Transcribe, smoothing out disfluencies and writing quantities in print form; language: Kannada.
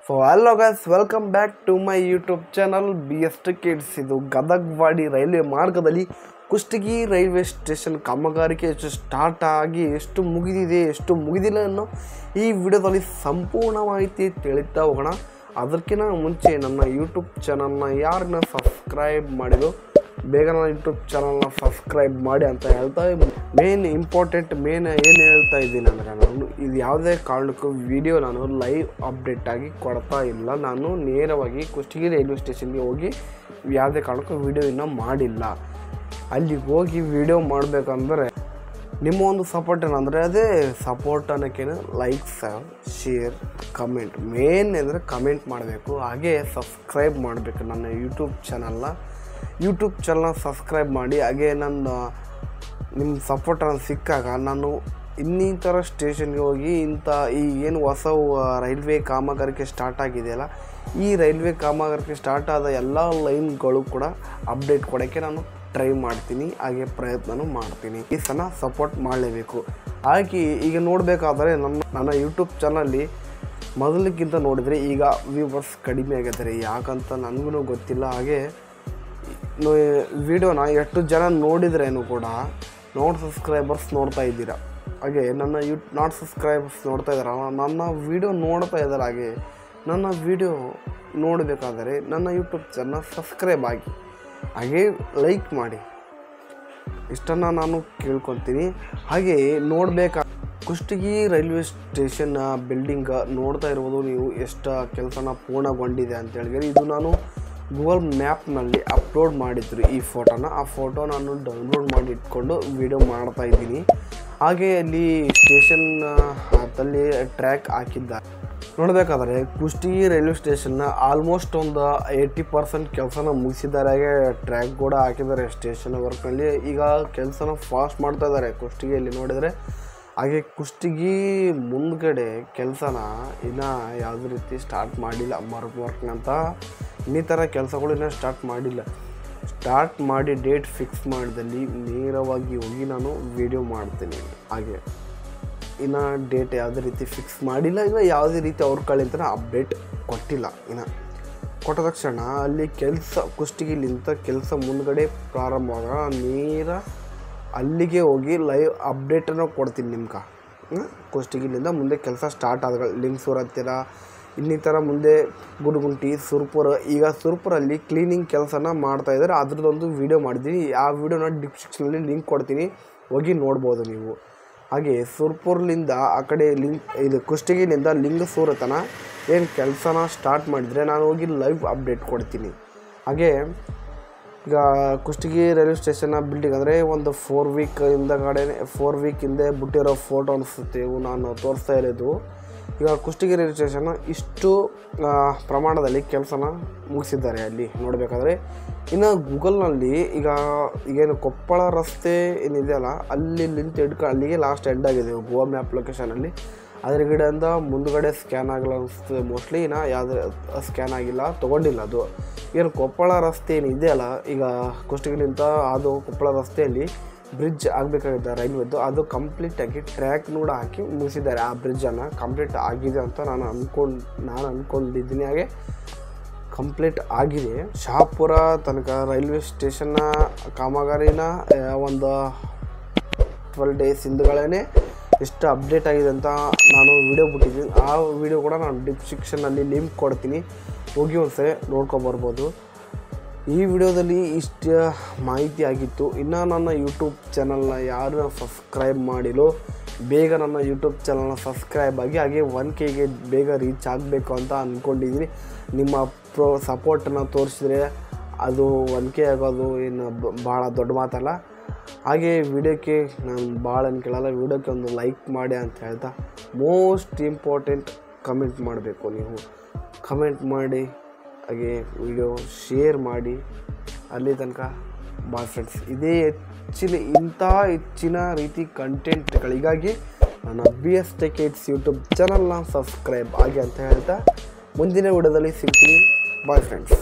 So hello guys, welcome back to my YouTube channel BS Kids. ಇದು ಗದಗವಾಡಿ ರೈಲ್ವೆ ಮಾರ್ಗದಲ್ಲಿ ಕುಷ್ಟಗಿ ರೈಲ್ವೆ ಸ್ಟೇಷನ್ ಕಾಮಗಾರಿಕೆ ಎಷ್ಟು ಸ್ಟಾರ್ಟ್ ಆಗಿ ಎಷ್ಟು ಮುಗಿದಿದೆ ಎಷ್ಟು ಮುಗಿದಿಲ್ಲ ಅನ್ನೋ ಈ ವಿಡಿಯೋದಲ್ಲಿ ಸಂಪೂರ್ಣ ಮಾಹಿತಿ ತಿಳಿತಾ ಹೋಗೋಣ. ಅದಕ್ಕಿಂತ ಮುಂಚೆ ನನ್ನ ಯೂಟ್ಯೂಬ್ ಚಾನಲ್ನ ಯಾರನ್ನ ಸಬ್ಸ್ಕ್ರೈಬ್ ಮಾಡಿದ್ರು ಬೇಗ ನನ್ನ ಯೂಟ್ಯೂಬ್ ಚಾನಲ್ನ ಸಬ್ಸ್ಕ್ರೈಬ್ ಮಾಡಿ ಅಂತ ಹೇಳ್ತಾ ಮೇನ್ ಏನು ಹೇಳ್ತಾ ಇದ್ದೀನಿ ಅಂದರೆ ನಾನು ಇದು ಯಾವುದೇ ಕಾರಣಕ್ಕೂ ವಿಡಿಯೋ ನಾನು ಲೈವ್ ಅಪ್ಡೇಟ್ ಆಗಿ ಕೊಡ್ತಾ ಇಲ್ಲ. ನಾನು ನೇರವಾಗಿ ಕುಷ್ಟಗಿ ರೈಲ್ವೆ ಸ್ಟೇಷನ್ಗೆ ಹೋಗಿ ಯಾವುದೇ ಕಾರಣಕ್ಕೂ ವಿಡಿಯೋ ಇನ್ನೂ ಮಾಡಿಲ್ಲ. ಅಲ್ಲಿಗೆ ಹೋಗಿ ವಿಡಿಯೋ ಮಾಡಬೇಕಂದ್ರೆ ನಿಮ್ಮ ಒಂದು ಸಪೋರ್ಟ್ ಏನಂದರೆ ಅದೇ ಸಪೋರ್ಟ್ ಅನ್ನೋಕ್ಕೇನು ಲೈಕ್ಸ್ ಶೇರ್ ಕಮೆಂಟ್ ಮೇನ್ ಅಂದರೆ ಕಮೆಂಟ್ ಮಾಡಬೇಕು, ಹಾಗೆ ಸಬ್ಸ್ಕ್ರೈಬ್ ಮಾಡಬೇಕು. ನನ್ನ ಯೂಟ್ಯೂಬ್ ಚಾನಲ್ನ ಸಬ್ಸ್ಕ್ರೈಬ್ ಮಾಡಿ. ಹಾಗೆ ನಿಮ್ಮ ಸಪೋರ್ಟ್ ಸಿಕ್ಕಾಗ ನಾನು ಇನ್ನಿತರ ಸ್ಟೇಷನ್ಗೆ ಹೋಗಿ ಈ ಏನು ಹೊಸ ರೈಲ್ವೆ ಕಾಮಗಾರಿಕೆ ಸ್ಟಾರ್ಟ್ ಆಗಿದೆಯಲ್ಲ, ಈ ರೈಲ್ವೆ ಕಾಮಗಾರಿಕೆ ಸ್ಟಾರ್ಟ್ ಆದ ಎಲ್ಲ ಲೈನ್ಗಳು ಕೂಡ ಅಪ್ಡೇಟ್ ಕೊಡೋಕ್ಕೆ ನಾನು ಟ್ರೈ ಮಾಡ್ತೀನಿ, ಹಾಗೆ ಪ್ರಯತ್ನನೂ ಮಾಡ್ತೀನಿ. ಈ ಸಲ ಸಪೋರ್ಟ್ ಮಾಡಲೇಬೇಕು. ಹಾಗೆ ಈಗ ನೋಡಬೇಕಾದ್ರೆ ನನ್ನ ಯೂಟ್ಯೂಬ್ ಚಾನಲ್ಲಿ ಮೊದಲಿಗಿಂತ ನೋಡಿದರೆ ಈಗ ವ್ಯೂವರ್ಸ್ ಕಡಿಮೆ ಆಗಿದ್ದಾರೆ. ಯಾಕಂತ ನನಗೂ ಗೊತ್ತಿಲ್ಲ. ಹಾಗೆ ವಿಡಿಯೋನ ಎಷ್ಟು ಜನ ನೋಡಿದ್ರೇನು ಕೂಡ ನಾಟ್ ಸಬ್ಸ್ಕ್ರೈಬರ್ಸ್ ನೋಡ್ತಾ ಇದ್ದೀರಾ. ಹಾಗೆ ನನ್ನ ನಾಟ್ ಸಬ್ಸ್ಕ್ರೈಬರ್ಸ್ ನೋಡ್ತಾ ಇದ್ದಾರೆ, ನನ್ನ ವಿಡಿಯೋ ನೋಡ್ತಾ ಇದ್ದಾರೆ. ಹಾಗೆ ನನ್ನ ವಿಡಿಯೋ ನೋಡಬೇಕಾದರೆ ನನ್ನ ಯೂಟ್ಯೂಬ್ ಚಾನಲ್ ಸಬ್ಸ್ಕ್ರೈಬ್ ಆಗಿ, ಹಾಗೆ ಲೈಕ್ ಮಾಡಿ, ಇಷ್ಟನ್ನು ನಾನು ಕೇಳ್ಕೊತೀನಿ. ಹಾಗೆ ಕುಷ್ಟಗಿ ರೈಲ್ವೆ ಸ್ಟೇಷನ್ ಬಿಲ್ಡಿಂಗ್ ನೋಡ್ತಾ ಇರ್ಬೋದು ನೀವು, ಎಷ್ಟು ಕೆಲಸನ ಪೂರ್ಣಗೊಂಡಿದೆ ಅಂತೇಳಿದರೆ ಇದು ನಾನು ಗೂಗಲ್ ಮ್ಯಾಪ್ನಲ್ಲಿ ಅಪ್ಲೋಡ್ ಮಾಡಿದ್ರು ಈ ಫೋಟೋನ. ಆ ಫೋಟೋ ನಾನು ಡೌನ್ಲೋಡ್ ಮಾಡಿ ಇಟ್ಕೊಂಡು ವಿಡಿಯೋ ಮಾಡ್ತಾಯಿದ್ದೀನಿ. ಹಾಗೆ ಅಲ್ಲಿ ಸ್ಟೇಷನ್ ಹತ್ತಲ್ಲಿ ಟ್ರ್ಯಾಕ್ ಹಾಕಿದ್ದಾರೆ. ನೋಡಬೇಕಾದ್ರೆ ಕುಷ್ಟಗಿ ರೈಲ್ವೆ ಸ್ಟೇಷನ್ನ ಆಲ್ಮೋಸ್ಟ್ ಒಂದು 80% ಕೆಲಸನ ಮುಗಿಸಿದ್ದಾರೆ. ಹಾಗೆ ಟ್ರ್ಯಾಕ್ ಕೂಡ ಹಾಕಿದ್ದಾರೆ ಸ್ಟೇಷನ್ ವರ್ಕ್ನಲ್ಲಿ. ಈಗ ಕೆಲಸನ ಫಾಸ್ಟ್ ಮಾಡ್ತಾ ಇದ್ದಾರೆ ಕುಷ್ಟಗಿಯಲ್ಲಿ ನೋಡಿದರೆ. ಹಾಗೆ ಕುಷ್ಟಗಿ ಮುಂದ್ಗಡೆ ಕೆಲಸನ ಇನ್ನೂ ಯಾವುದೇ ರೀತಿ ಸ್ಟಾರ್ಟ್ ಮಾಡಿಲ್ಲ. ವರ್ಕ್ನಂತ ಇನ್ನಿತರ ಕೆಲಸಗಳು ಇನ್ನೂ ಸ್ಟಾರ್ಟ್ ಮಾಡಿಲ್ಲ. ಸ್ಟಾರ್ಟ್ ಮಾಡಿ ಡೇಟ್ ಫಿಕ್ಸ್ ಮಾಡಿದಲ್ಲಿ ನೇರವಾಗಿ ಹೋಗಿ ನಾನು ವಿಡಿಯೋ ಮಾಡ್ತೀನಿ. ಹಾಗೆ ಇನ್ನು ಡೇಟ್ ಯಾವುದೇ ರೀತಿ ಫಿಕ್ಸ್ ಮಾಡಿಲ್ಲ, ಇಲ್ಲ ಯಾವುದೇ ರೀತಿ ಅವ್ರ ಕಡೆಯಿಂದ ಅಪ್ಡೇಟ್ ಕೊಟ್ಟಿಲ್ಲ. ಇನ್ನು ಕೊಟ್ಟ ತಕ್ಷಣ ಅಲ್ಲಿ ಕುಷ್ಟಗಿಲಿಂದ ಕೆಲಸ ಮುಂದ್ಗಡೆ ಪ್ರಾರಂಭವಾಗ ನೇರ ಅಲ್ಲಿಗೆ ಹೋಗಿ ಲೈವ್ ಅಪ್ಡೇಟನ್ನು ಕೊಡ್ತೀನಿ ನಿಮ್ಗೆ. ಕುಷ್ಟಗಿಲಿಂದ ಮುಂದೆ ಕೆಲಸ ಸ್ಟಾರ್ಟ್ ಆದ ಲಿಂಗ್ಸೂರು ಹತ್ತಿರ ಇನ್ನಿತರ ಮುಂದೆ ಗುಡುಗುಂಟಿ ಸುರ್ಪುರ. ಈಗ ಸುರ್ಪುರಲ್ಲಿ ಕ್ಲೀನಿಂಗ್ ಕೆಲಸನ ಮಾಡ್ತಾಯಿದ್ದಾರೆ. ಅದ್ರದ್ದೊಂದು ವೀಡಿಯೋ ಮಾಡಿದ್ದೀನಿ. ಆ ವಿಡಿಯೋನ ಡಿಸ್ಕ್ರಿಪ್ಷನಲ್ಲಿ ಲಿಂಕ್ ಕೊಡ್ತೀನಿ, ಹೋಗಿ ನೋಡ್ಬೋದು ನೀವು. ಹಾಗೆ ಸುರ್ಪುರ್ಲಿಂದ ಆ ಕಡೆ ಇದು ಕುಷ್ಟಗಿಲಿಂದ ಲಿಂಗಸೂರು ತನಕ ಏನು ಕೆಲಸನ ಸ್ಟಾರ್ಟ್ ಮಾಡಿದರೆ ನಾನು ಹೋಗಿ ಲೈವ್ ಅಪ್ಡೇಟ್ ಕೊಡ್ತೀನಿ. ಹಾಗೆ ಈಗ ಕುಷ್ಟಗಿ ರೈಲ್ವೆ ಸ್ಟೇಷನ್ನ ಬಿಲ್ಡಿಂಗ್ ಅಂದರೆ ಒಂದು 4 ವೀಕ್ ಹಿಂದೆ ಬಿಟ್ಟಿರೋ ಫೋಟೋ ಅನಿಸುತ್ತೆ ಇವು ನಾನು ತೋರಿಸ್ತಾ ಇರೋದು. ಈಗ ಕುಷ್ಟಗಿ ರೈಲ್ವೆ ಸ್ಟೇಷನ್ನ ಇಷ್ಟು ಪ್ರಮಾಣದಲ್ಲಿ ಕೆಲಸನ ಮುಗಿಸಿದ್ದಾರೆ ಅಲ್ಲಿ ನೋಡಬೇಕಾದ್ರೆ. ಇನ್ನು ಗೂಗಲ್ನಲ್ಲಿ ಈಗೇನು ಕೊಪ್ಪಳ ರಸ್ತೆ ಏನಿದೆಯಲ್ಲ ಅಲ್ಲಿ ಅಲ್ಲಿಗೆ ಲಾಸ್ಟ್ ಎಂಡ್ ಆಗಿದೆ ಗೂಗಲ್ ಮ್ಯಾಪ್ ಲೊಕೇಶನಲ್ಲಿ. ಅದರಗಡೆಯಿಂದ ಮುಂದುಗಡೆ ಸ್ಕ್ಯಾನ್ ಆಗಲ್ಲ ಅನಿಸ್ತದೆ ಮೋಸ್ಟ್ಲಿ. ಇನ್ನು ಯಾವುದೇ ಸ್ಕ್ಯಾನ್ ಆಗಿಲ್ಲ, ತೊಗೊಂಡಿಲ್ಲ. ಅದು ಏನು ಕೊಪ್ಪಳ ರಸ್ತೆ ಏನಿದೆಯಲ್ಲ, ಈಗ ಕುಷ್ಟಗಿಲಿಂದ ಅದು ಕೊಪ್ಪಳ ರಸ್ತೆಯಲ್ಲಿ ಬ್ರಿಡ್ಜ್ ಆಗಬೇಕಾಗಿದೆ ರೈಲ್ವೆದ್ದು, ಅದು ಕಂಪ್ಲೀಟಾಗಿ ಟ್ರ್ಯಾಕ್ ಕೂಡ ಹಾಕಿ ಮುಗಿಸಿದ್ದಾರೆ. ಆ ಬ್ರಿಡ್ಜನ್ನು ಕಂಪ್ಲೀಟ್ ಆಗಿದೆ ಅಂತ ನಾನು ಅಂದ್ಕೊಂಡಿದ್ದೀನಿ. ಹಾಗೆ ಕಂಪ್ಲೀಟ್ ಆಗಿದೆ. ಶಹಾಪುರ ತನಕ ರೈಲ್ವೆ ಸ್ಟೇಷನ್ನ ಕಾಮಗಾರಿನ ಒಂದು 12 ಡೇಸ್ ಹಿಂದುಗಳೇ ಎಷ್ಟು ಅಪ್ಡೇಟ್ ಆಗಿದೆ ಅಂತ ನಾನು ವಿಡಿಯೋ ಬಿಟ್ಟಿದ್ದೀನಿ. ಆ ವಿಡಿಯೋ ಕೂಡ ನಾನು ಡಿಸ್ಕ್ರಿಪ್ಷನಲ್ಲಿ ಲಿಂಕ್ ಕೊಡ್ತೀನಿ, ಹೋಗಿ ಒಂದ್ಸರಿ ನೋಡ್ಕೊಬರ್ಬೋದು. ಈ ವಿಡಿಯೋದಲ್ಲಿ ಇಷ್ಟು ಮಾಹಿತಿ ಆಗಿತ್ತು. ಇನ್ನು ನನ್ನ ಯೂಟ್ಯೂಬ್ ಚಾನಲ್ನ ಯಾರು ಸಬ್ಸ್ಕ್ರೈಬ್ ಮಾಡಿಲ್ಲೋ ಬೇಗ ನನ್ನ ಯೂಟ್ಯೂಬ್ ಚಾನಲ್ನ ಸಬ್ಸ್ಕ್ರೈಬ್ ಆಗಿ, ಹಾಗೆ 1Kಗೆ ಬೇಗ ರೀಚ್ ಆಗಬೇಕು ಅಂತ ಅಂದ್ಕೊಂಡಿದ್ದೀನಿ. ನಿಮ್ಮ ಸಪೋರ್ಟನ್ನು ತೋರಿಸಿದ್ರೆ ಅದು 1K ಆಗೋದು ಏನು ಭಾಳ ದೊಡ್ಡ ಮಾತಲ್ಲ. ಹಾಗೆ ವಿಡಿಯೋಕ್ಕೆ ನಾನು ಭಾಳ ಕೇಳಲ್ಲ, ವಿಡಿಯೋಕ್ಕೆ ಒಂದು ಲೈಕ್ ಮಾಡಿ ಅಂತ ಹೇಳ್ತಾ, ಮೋಸ್ಟ್ ಇಂಪಾರ್ಟೆಂಟ್ ಕಮೆಂಟ್ ಮಾಡಬೇಕು ನೀವು. ಕಮೆಂಟ್ ಮಾಡಿ, ಹಾಗೆ ವಿಡಿಯೋ ಶೇರ್ ಮಾಡಿ. ಅಲ್ಲಿ ತನಕ ಬಾಯ್ ಫ್ರೆಂಡ್ಸ್. ಇದೇ ಹೆಚ್ಚಿನ ರೀತಿ ಕಂಟೆಂಟ್ಗಳಿಗಾಗಿ ನನ್ನ BS Kids ಯೂಟ್ಯೂಬ್ ಚಾನಲ್ನ ಸಬ್ಸ್ಕ್ರೈಬ್ ಆಗಿ ಅಂತ ಹೇಳ್ತಾ ಮುಂದಿನ ವಿಡಿಯೋದಲ್ಲಿ ಸಿಗ್ತೀನಿ. Bye friends.